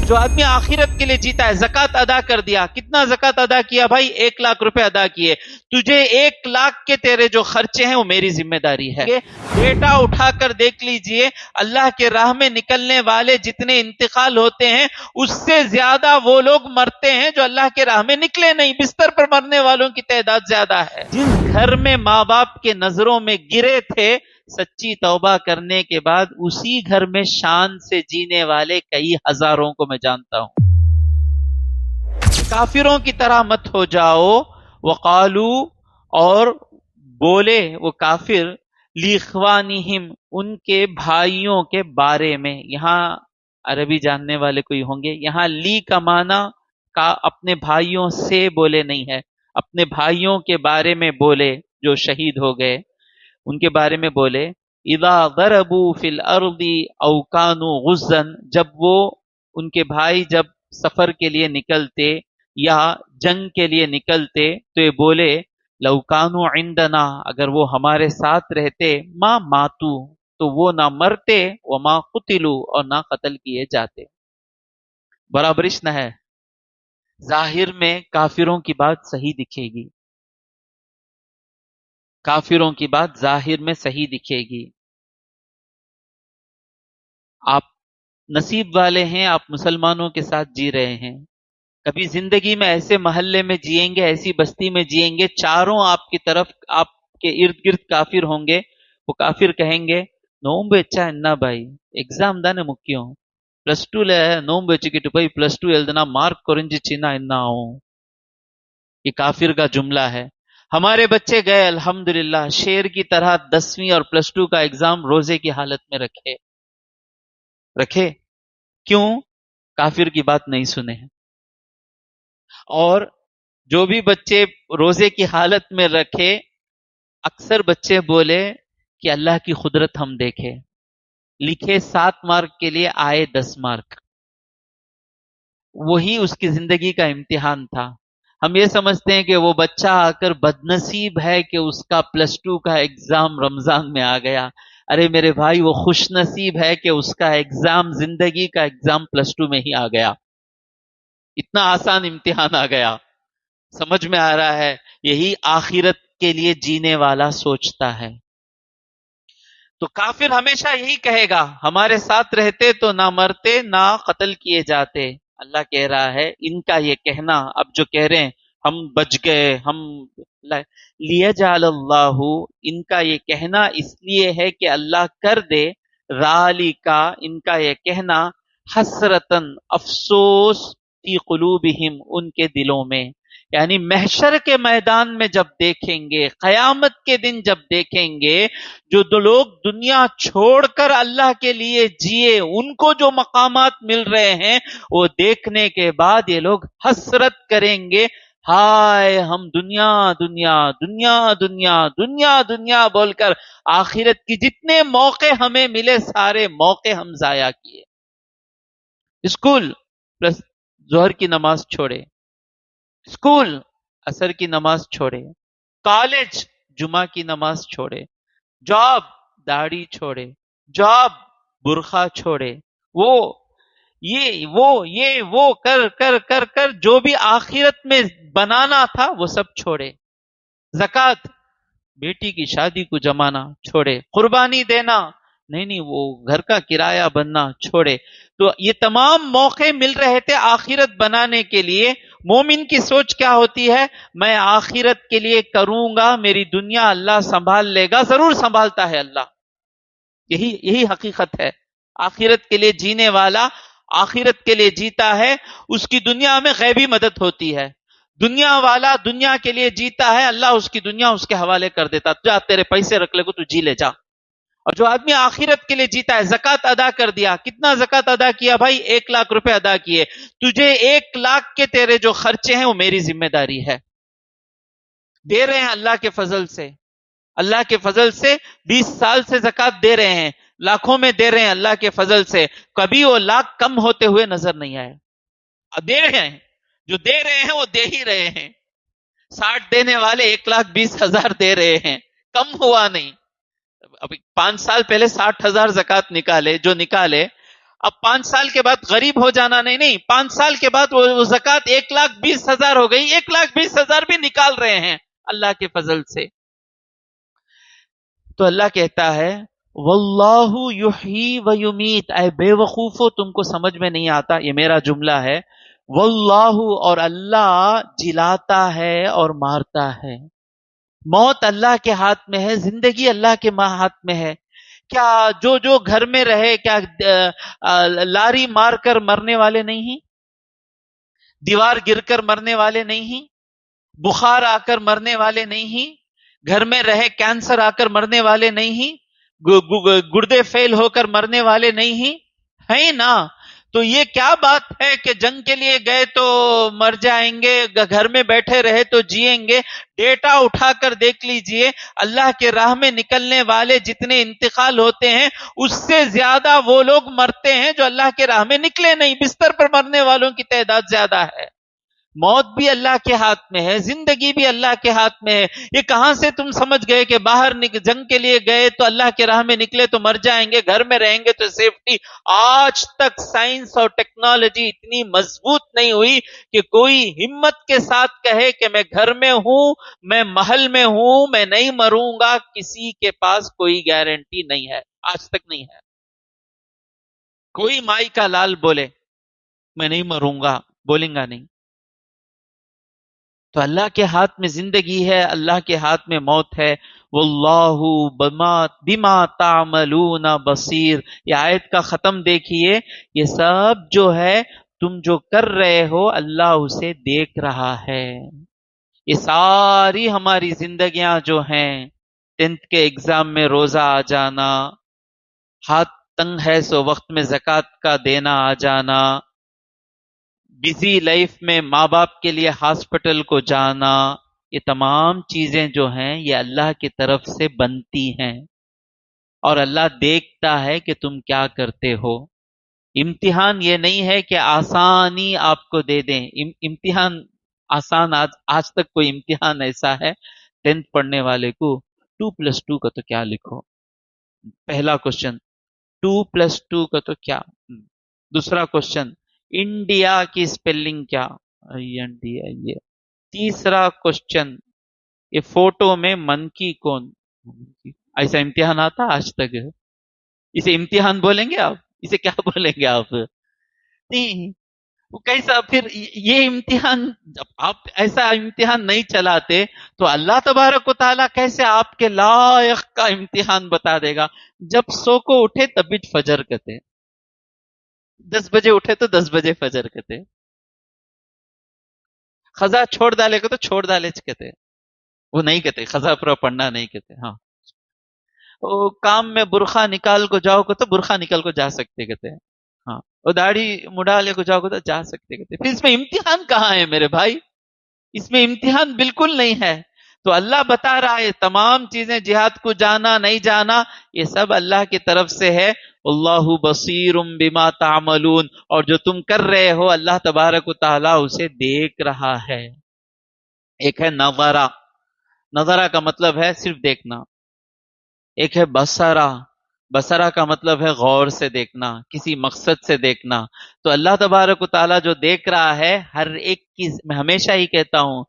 جو آدمی آخرت کے لیے جیتا ہے، زکات ادا کر دیا، کتنا زکات ادا کیا بھائی؟ 1,00,000 روپے ادا کیے، تجھے 1,00,000 کے تیرے جو خرچے ہیں وہ میری ذمہ داری ہے۔ ڈیٹا اٹھا کر دیکھ لیجئے، اللہ کے راہ میں نکلنے والے جتنے انتقال ہوتے ہیں اس سے زیادہ وہ لوگ مرتے ہیں جو اللہ کے راہ میں نکلے نہیں، بستر پر مرنے والوں کی تعداد زیادہ ہے۔ جس گھر میں ماں باپ کے نظروں میں گرے تھے، سچی توبہ کرنے کے بعد اسی گھر میں شان سے جینے والے کئی ہزاروں کو میں جانتا ہوں۔ کافروں کی طرح مت ہو جاؤ۔ وقالو، اور بولے وہ کافر، لیخوانہم، ان کے بھائیوں کے بارے میں۔ یہاں عربی جاننے والے کوئی ہوں گے، یہاں لی کا معنی کا اپنے بھائیوں سے بولے نہیں ہے، اپنے بھائیوں کے بارے میں بولے جو شہید ہو گئے، ان کے بارے میں بولے۔ اذا ضربوا فی الارض او کانوا غزا، جب وہ ان کے بھائی جب سفر کے لیے نکلتے یا جنگ کے لیے نکلتے تو یہ بولے لو کانوا عندنا، اگر وہ ہمارے ساتھ رہتے، ما ماتو، تو وہ نہ مرتے، وما قتلوا، اور نہ قتل کیے جاتے۔ برابرش نہ ہے؟ ظاہر میں کافروں کی بات صحیح دکھے گی، کافروں کی بات ظاہر میں صحیح دکھے گی۔ آپ نصیب والے ہیں، آپ مسلمانوں کے ساتھ جی رہے ہیں، کبھی زندگی میں ایسے محلے میں جئیں گے، ایسی بستی میں جئیں گے، چاروں آپ کی طرف، آپ کے ارد گرد کافر ہوں گے، وہ کافر کہیں گے نوم اچھا انا بھائی ایگزام دانے مکیوں +2 لے نوم وچکٹ بھائی +2 எழுதுனா مارک کرنجی چینا انا ہوں۔ یہ کافر کا جملہ ہے۔ ہمارے بچے گئے الحمدللہ شیر کی طرح 10ویں اور +2 کا ایگزام روزے کی حالت میں رکھے کیوں؟ کافر کی بات نہیں سنے ہیں۔ اور جو بھی بچے روزے کی حالت میں رکھے، اکثر بچے بولے کہ اللہ کی قدرت ہم دیکھے، لکھے 7 مارک کے لیے آئے 10 مارک، وہی اس کی زندگی کا امتحان تھا۔ ہم یہ سمجھتے ہیں کہ وہ بچہ آ کر بدنصیب ہے کہ اس کا +2 کا ایگزام رمضان میں آ گیا۔ ارے میرے بھائی، وہ خوش نصیب ہے کہ اس کا ایگزام، زندگی کا ایگزام +2 میں ہی آ گیا، اتنا آسان امتحان آ گیا۔ سمجھ میں آ رہا ہے؟ یہی آخرت کے لیے جینے والا سوچتا ہے۔ تو کافر ہمیشہ یہی کہے گا، ہمارے ساتھ رہتے تو نہ مرتے نہ قتل کیے جاتے۔ اللہ کہہ رہا ہے ان کا یہ کہنا، اب جو کہہ رہے ہیں ہم بچ گئے، ہم لیجعل اللہ، ان کا یہ کہنا اس لیے ہے کہ اللہ کر دے رالی کا، ان کا یہ کہنا حسرتن، افسوس، فی قلوبہم، ان کے دلوں میں، یعنی محشر کے میدان میں جب دیکھیں گے، قیامت کے دن جب دیکھیں گے، جو دو لوگ دنیا چھوڑ کر اللہ کے لیے جیے، ان کو جو مقامات مل رہے ہیں، وہ دیکھنے کے بعد یہ لوگ حسرت کریں گے، ہائے ہم دنیا دنیا دنیا دنیا دنیا دنیا بول کر آخرت کی جتنے موقع ہمیں ملے سارے موقع ہم ضائع کیے۔ اسکول پلس ظہر کی نماز چھوڑے، اسکول عصر کی نماز چھوڑے، کالج جمعہ کی نماز چھوڑے، جاب داڑھی چھوڑے، جاب برخا چھوڑے، وہ کر کر کر کر جو بھی آخرت میں بنانا تھا وہ سب چھوڑے، زکوٰۃ، بیٹی کی شادی کو جمانا چھوڑے، قربانی دینا نہیں، وہ گھر کا کرایہ بننا چھوڑے۔ تو یہ تمام موقع مل رہے تھے آخرت بنانے کے لیے۔ مومن کی سوچ کیا ہوتی ہے؟ میں آخرت کے لیے کروں گا، میری دنیا اللہ سنبھال لے گا، ضرور سنبھالتا ہے اللہ، یہی حقیقت ہے۔ آخرت کے لیے جینے والا آخرت کے لیے جیتا ہے، اس کی دنیا میں غیبی مدد ہوتی ہے۔ دنیا والا دنیا کے لیے جیتا ہے، اللہ اس کی دنیا اس کے حوالے کر دیتا، جا تیرے پیسے رکھ لے کو، تو جی لے جا۔ اور جو آدمی آخرت کے لیے جیتا ہے، زکات ادا کر دیا، کتنا زکات ادا کیا بھائی؟ 1,00,000 روپے ادا کیے، تجھے 1,00,000 کے تیرے جو خرچے ہیں وہ میری ذمہ داری ہے۔ دے رہے ہیں اللہ کے فضل سے، اللہ کے فضل سے 20 سال سے زکات دے رہے ہیں، لاکھوں میں دے رہے ہیں اللہ کے فضل سے، کبھی وہ لاکھ کم ہوتے ہوئے نظر نہیں آئے۔ دے رہے ہیں، جو دے رہے ہیں وہ دے ہی رہے ہیں۔ 60 دینے والے 1,20,000 دے رہے ہیں، کم ہوا نہیں۔ ابھی 5 سال پہلے 60,000 زکات نکالے جو نکالے، اب 5 سال کے بعد غریب ہو جانا نہیں، نہیں، 5 سال کے بعد وہ زکوٰۃ 1,20,000 ہو گئی، 1,20,000 بھی نکال رہے ہیں اللہ کے فضل سے. تو اللہ کہتا ہے واللہ یحیی و یمیت. اے بے وقوفو، تم کو سمجھ میں نہیں آتا، یہ میرا جملہ ہے. واللہ، اور اللہ جلاتا ہے اور مارتا ہے. موت اللہ کے ہاتھ میں ہے، زندگی اللہ کے ہاتھ میں ہے. کیا جو جو گھر میں رہے، کیا لاری مار کر مرنے والے نہیں ہیں؟ دیوار گر کر مرنے والے نہیں ہیں؟ بخار آ کر مرنے والے نہیں ہیں؟ گھر میں رہے کینسر آ کر مرنے والے نہیں ہیں؟ گردے فیل ہو کر مرنے والے نہیں ہیں؟ ہیں نا. تو یہ کیا بات ہے کہ جنگ کے لیے گئے تو مر جائیں گے، گھر میں بیٹھے رہے تو جیئیں گے؟ ڈیٹا اٹھا کر دیکھ لیجئے، اللہ کے راہ میں نکلنے والے جتنے انتقال ہوتے ہیں اس سے زیادہ وہ لوگ مرتے ہیں جو اللہ کے راہ میں نکلے نہیں. بستر پر مرنے والوں کی تعداد زیادہ ہے. موت بھی اللہ کے ہاتھ میں ہے، زندگی بھی اللہ کے ہاتھ میں ہے. یہ کہاں سے تم سمجھ گئے کہ باہر جنگ کے لیے گئے تو اللہ کے راہ میں نکلے تو مر جائیں گے، گھر میں رہیں گے تو سیفٹی؟ آج تک سائنس اور ٹیکنالوجی اتنی مضبوط نہیں ہوئی کہ کوئی ہمت کے ساتھ کہے کہ میں گھر میں ہوں، میں محل میں ہوں، میں نہیں مروں گا. کسی کے پاس کوئی گارنٹی نہیں ہے، آج تک نہیں ہے. کوئی مائی کا لال بولے میں نہیں مروں گا، بولیں گا نہیں. تو اللہ کے ہاتھ میں زندگی ہے، اللہ کے ہاتھ میں موت ہے. واللہ بما تعملون بصیر. یہ آیت کا ختم دیکھیے، یہ سب جو ہے تم جو کر رہے ہو اللہ اسے دیکھ رہا ہے. یہ ساری ہماری زندگیاں جو ہیں، 10th کے ایگزام میں روزہ آ جانا، ہاتھ تنگ ہے سو وقت میں زکوٰۃ کا دینا آ جانا، بزی لائف میں ماں باپ کے لیے ہاسپٹل کو جانا، یہ تمام چیزیں جو ہیں یہ اللہ کی طرف سے بنتی ہیں اور اللہ دیکھتا ہے کہ تم کیا کرتے ہو. امتحان یہ نہیں ہے کہ آسانی آپ کو دے دیں. امتحان آسان آج تک کوئی امتحان ایسا ہے 10th پڑھنے والے کو 2+2 کا تو کیا لکھو؟ پہلا کوشچن 2+2 کا تو کیا. دوسرا کوشچن انڈیا کی سپیلنگ کیا؟ INDIA. تیسرا کوشچن یہ فوٹو میں منکی کون؟ ایسا امتحان آتا آج تک؟ اسے امتحان بولیں گے آپ؟ اسے کیا بولیں گے آپ؟ نہیں. وہ کیسا پھر یہ امتحان؟ جب آپ ایسا امتحان نہیں چلاتے تو اللہ تبارک و تعالیٰ کیسے آپ کے لائق کا امتحان بتا دے گا؟ جب سو کو اٹھے تب بھی فجر کہتے، 10 بجے اٹھے تو 10 بجے فجر کہتے، خزا چھوڑ ڈالے کو تو چھوڑ ڈالے کہتے، وہ نہیں کہتے خزا پر پڑھنا نہیں کہتے. ہاں، وہ کام میں برخا نکال کو جاؤ کو تو برخا نکال کو جا سکتے کہتے ہیں. ہاں، وہ داڑھی مڈا لے کو جاؤ کو تو جا سکتے کہتے. پھر اس میں امتحان کہاں ہے میرے بھائی؟ اس میں امتحان بالکل نہیں ہے. تو اللہ بتا رہا ہے تمام چیزیں، جہاد کو جانا نہیں جانا یہ سب اللہ کی طرف سے ہے. اللہ بصیر بما تعملون. اور جو تم کر رہے ہو اللہ تبارک و تعالیٰ اسے دیکھ رہا ہے. ایک ہے نظرہ، نظرہ کا مطلب ہے صرف دیکھنا. ایک ہے بصرہ، بصرہ کا مطلب ہے غور سے دیکھنا، کسی مقصد سے دیکھنا. تو اللہ تبارک و تعالیٰ جو دیکھ رہا ہے ہر ایک کی، میں ہمیشہ ہی کہتا ہوں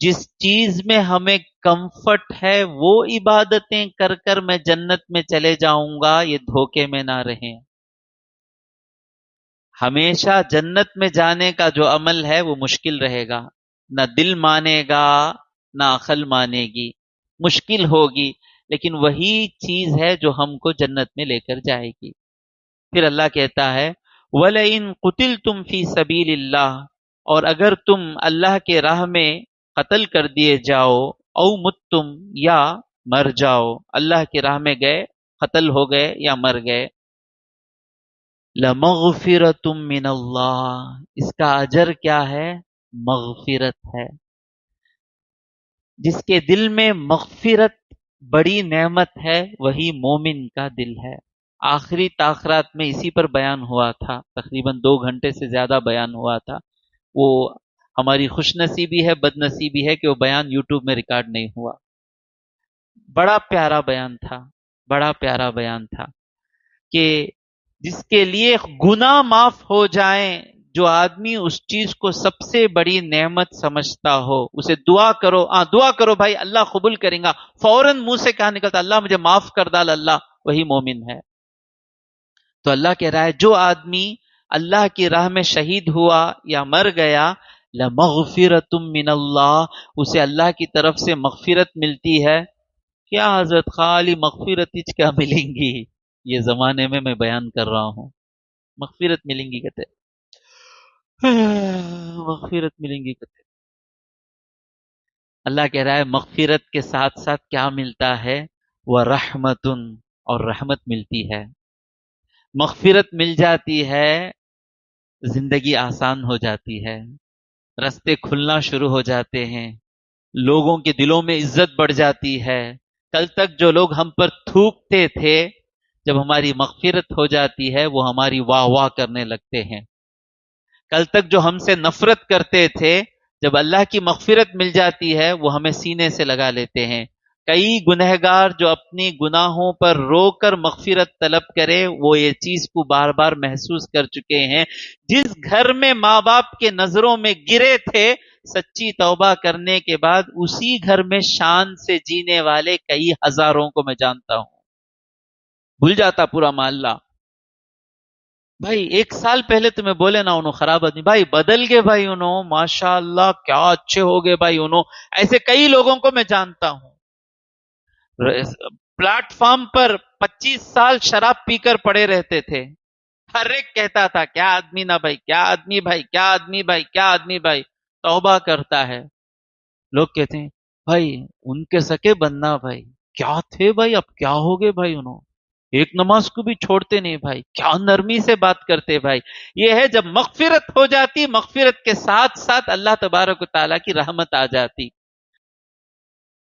جس چیز میں ہمیں کمفرٹ ہے وہ عبادتیں کر کر میں جنت میں چلے جاؤں گا، یہ دھوکے میں نہ رہیں. ہمیشہ جنت میں جانے کا جو عمل ہے وہ مشکل رہے گا، نہ دل مانے گا نہ عقل مانے گی، مشکل ہوگی، لیکن وہی چیز ہے جو ہم کو جنت میں لے کر جائے گی. پھر اللہ کہتا ہے وَلَئِن قُتِلْتُمْ فِي سَبِيلِ اللَّهِ. اور اگر تم اللہ کے راہ میں قتل کر دیے جاؤ، او متم، یا مر جاؤ، اللہ کی راہ میں گئے قتل ہو گئے یا مر گئے، لَمَغْفِرَةٌ مِّنَ اللَّهِ. اس کا اجر کیا ہے؟ مغفرت ہے. جس کے دل میں مغفرت بڑی نعمت ہے وہی مومن کا دل ہے. آخری تاخرات میں اسی پر بیان ہوا تھا، تقریباً 2 گھنٹے سے زیادہ بیان ہوا تھا. وہ ہماری خوش نصیبی ہے، بد نصیبی ہے کہ وہ بیان یوٹیوب میں ریکارڈ نہیں ہوا. بڑا پیارا بیان تھا، بڑا پیارا بیان تھا کہ جس کے لیے گناہ معاف ہو جائیں، جو آدمی اس چیز کو سب سے بڑی نعمت سمجھتا ہو، اسے دعا کرو، دعا کرو بھائی اللہ قبول کریں گا، فوراً منہ سے کہا نکلتا اللہ مجھے معاف کر ڈال اللہ، وہی مومن ہے۔ تو اللہ کہہ رہا ہے جو آدمی اللہ کی راہ میں شہید ہوا یا مر گیا، لَمَغْفِرَةٌ مِّنَ اللَّهِ، اسے اللہ کی طرف سے مغفرت ملتی ہے۔ کیا حضرت خالی مغفرت کیا ملیں گی؟ یہ زمانے میں بیان کر رہا ہوں، مغفرت ملیں گی کہتے مغفرت ملیں گی کہتے اللہ کہہ رہا ہے مغفرت کے ساتھ ساتھ کیا ملتا ہے؟ وَرَحْمَةٌ، اور رحمت ملتی ہے۔ مغفرت مل جاتی ہے، زندگی آسان ہو جاتی ہے، رستے کھلنا شروع ہو جاتے ہیں، لوگوں کے دلوں میں عزت بڑھ جاتی ہے۔ کل تک جو لوگ ہم پر تھوکتے تھے، جب ہماری مغفرت ہو جاتی ہے وہ ہماری واہ واہ کرنے لگتے ہیں۔ کل تک جو ہم سے نفرت کرتے تھے، جب اللہ کی مغفرت مل جاتی ہے وہ ہمیں سینے سے لگا لیتے ہیں۔ کئی گنہگار جو اپنی گناہوں پر رو کر مغفرت طلب کرے، وہ یہ چیز کو بار بار محسوس کر چکے ہیں۔ جس گھر میں ماں باپ کے نظروں میں گرے تھے، سچی توبہ کرنے کے بعد اسی گھر میں شان سے جینے والے کئی ہزاروں کو میں جانتا ہوں۔ بھول جاتا پورا محلہ، بھائی ایک سال پہلے تمہیں بولے نا انہوں خراب آدمی، بھائی بدل گئے، بھائی انہوں ماشاء اللہ کیا اچھے ہو گئے، بھائی انہوں ایسے کئی لوگوں کو میں جانتا ہوں۔ پلیٹ فارم پر 25 سال شراب پی کر پڑے رہتے تھے، ہر ایک کہتا تھا کیا آدمی نا بھائی، کیا آدمی بھائی، کیا آدمی بھائی، کیا آدمی بھائی، توبہ کرتا ہے۔ لوگ کہتے ہیں بھائی ان کے سکے بننا، بھائی کیا تھے بھائی، اب کیا ہو گئے بھائی انہوں، ایک نماز کو بھی چھوڑتے نہیں بھائی، کیا نرمی سے بات کرتے بھائی۔ یہ ہے جب مغفرت ہو جاتی، مغفرت کے ساتھ ساتھ اللہ تبارک و تعالیٰ کی رحمت آ جاتی۔